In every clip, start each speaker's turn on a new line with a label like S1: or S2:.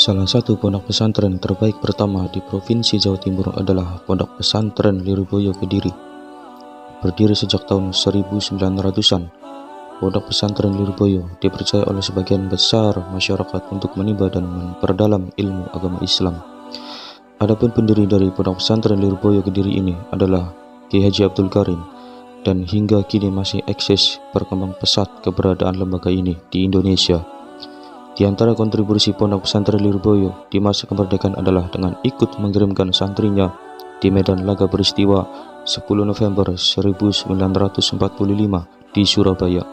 S1: Salah satu pondok pesantren terbaik pertama di Provinsi Jawa Timur adalah Pondok Pesantren Lirboyo Kediri. Berdiri sejak tahun 1900-an, Pondok Pesantren Lirboyo dipercaya oleh sebagian besar masyarakat untuk menimba dan memperdalam ilmu agama Islam. Adapun pendiri dari Pondok Pesantren Lirboyo Kediri ini adalah Kiai Haji Abdul Karim, dan hingga kini masih eksis berkembang pesat keberadaan lembaga ini di Indonesia. Di antara kontribusi Pondok Pesantren Lirboyo di masa kemerdekaan adalah dengan ikut mengirimkan santrinya di medan laga peristiwa 10 November 1945 di Surabaya.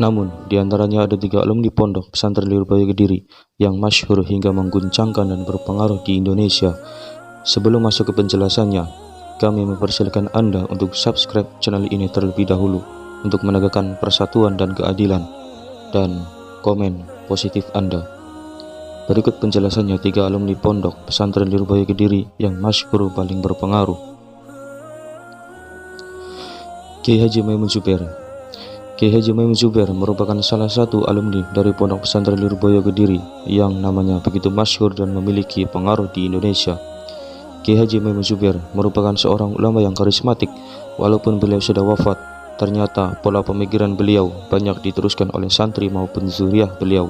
S1: Namun, di antaranya ada 3 alumni Pondok Pesantren Lirboyo Kediri yang masyhur hingga mengguncangkan dan berpengaruh di Indonesia. Sebelum masuk ke penjelasannya, kami mempersilakan Anda untuk subscribe channel ini terlebih dahulu untuk menegakkan persatuan dan keadilan, dan komen positif Anda. Berikut penjelasannya 3 alumni Pondok Pesantren Lirboyo Kediri yang masyhur paling berpengaruh. Kiai Haji Maimun Zubair. Kiai Haji Maimun Zubair merupakan salah satu alumni dari Pondok Pesantren Lirboyo Kediri yang namanya begitu masyhur dan memiliki pengaruh di Indonesia. Kiai Haji Maimun Zubair merupakan seorang ulama yang karismatik. Walaupun beliau sudah wafat, ternyata pola pemikiran beliau banyak diteruskan oleh santri maupun zuriyah beliau.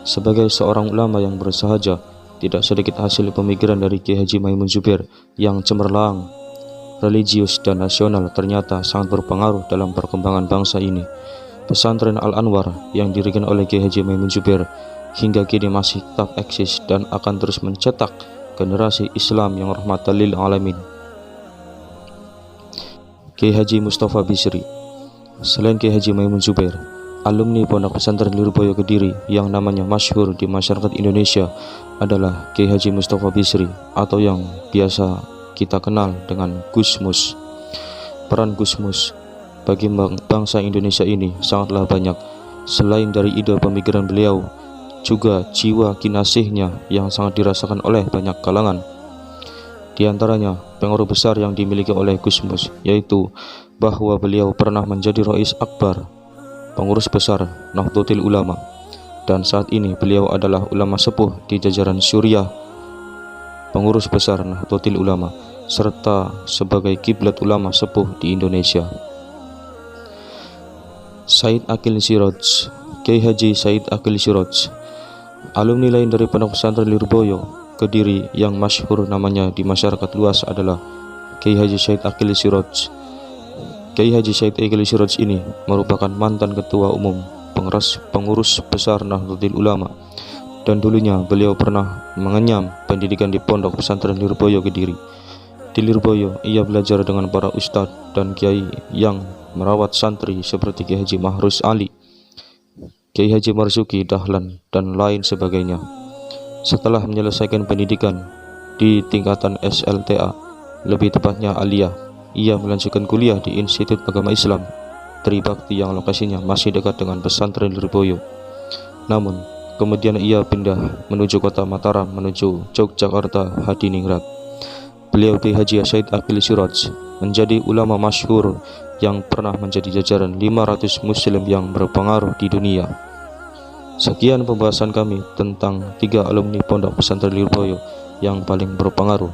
S1: Sebagai seorang ulama yang bersahaja, tidak sedikit hasil pemikiran dari Kiai Haji Maimun Zubair yang cemerlang, religius dan nasional ternyata sangat berpengaruh dalam perkembangan bangsa ini. Pesantren Al-Anwar yang didirikan oleh Kiai Haji Maimun Zubair hingga kini masih tetap eksis dan akan terus mencetak generasi Islam yang rahmatan lil alamin. Kiai Haji Mustafa Bisri. Selain Kiai Haji Maimun Zubair, alumni Pondok Pesantren Lirboyo Kediri yang namanya masyhur di masyarakat Indonesia adalah Kiai Haji Mustafa Bisri atau yang biasa kita kenal dengan Gus Mus. Peran Gus Mus bagi bangsa Indonesia ini sangatlah banyak. Selain dari ide pemikiran beliau, juga jiwa kinasihnya yang sangat dirasakan oleh banyak kalangan. Di antaranya pengaruh besar yang dimiliki oleh Gus Mus, yaitu bahwa beliau pernah menjadi Rais Akbar, pengurus besar Nahdlatul Ulama, dan saat ini beliau adalah ulama sepuh di jajaran Suriah, pengurus besar Nahdlatul Ulama, serta sebagai kiblat ulama sepuh di Indonesia. Said Akil Siraj. Kiai Haji Said Akil Siraj, alumni lain dari Pondok Pesantren Lirboyo Kediri yang masyhur namanya di masyarakat luas adalah Kiai Haji Said Akil Siraj. Kiai Haji Said Akil Siraj ini merupakan mantan ketua umum pengurus besar Nahdlatul Ulama, dan dulunya beliau pernah mengenyam pendidikan di Pondok Pesantren Lirboyo Kediri. Di Lirboyo, ia belajar dengan para ustadz dan kiai yang merawat santri seperti Kiai Haji Mahrus Ali, Kiai Haji Marzuki Dahlan, dan lain sebagainya. Setelah menyelesaikan pendidikan di tingkatan SLTA, lebih tepatnya Aliyah, ia melanjutkan kuliah di Institut Agama Islam Tribakti yang lokasinya masih dekat dengan pesantren Lirboyo. Namun, kemudian ia pindah menuju kota Mataram menuju Yogyakarta Hadiningrat. Beliau Kiai Haji Said Akil Siraj menjadi ulama masyhur yang pernah menjadi jajaran 500 muslim yang berpengaruh di dunia. Sekian pembahasan kami tentang 3 alumni Pondok Pesantren Lirboyo yang paling berpengaruh.